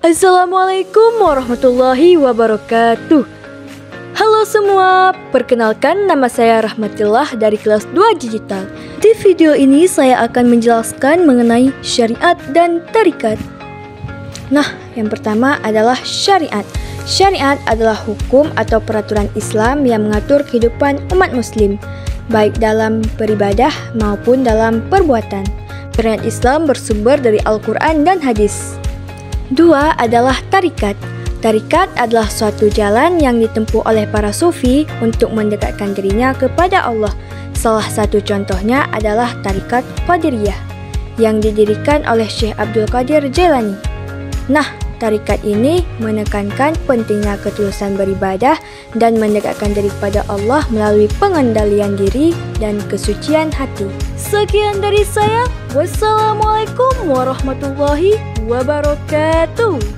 Assalamualaikum warahmatullahi wabarakatuh. Halo semua, perkenalkan nama saya Rahmatillah dari kelas 2 Digital. Di video ini saya akan menjelaskan mengenai syariat dan tarikat. Nah, yang pertama adalah syariat. Syariat adalah hukum atau peraturan Islam yang mengatur kehidupan umat muslim, baik dalam beribadah maupun dalam perbuatan. Syariat Islam bersumber dari Al-Quran dan hadis. 2 adalah tarikat. Tarikat adalah suatu jalan yang ditempuh oleh para sufi untuk mendekatkan dirinya kepada Allah. Salah satu contohnya adalah tarikat Qadiriyah yang didirikan oleh Syekh Abdul Qadir Jailani. Nah, tarikat ini menekankan pentingnya ketulusan beribadah dan mendekatkan diri kepada Allah melalui pengendalian diri dan kesucian hati. Sekian dari saya. Wassalamualaikum warahmatullahi wabarakatuh.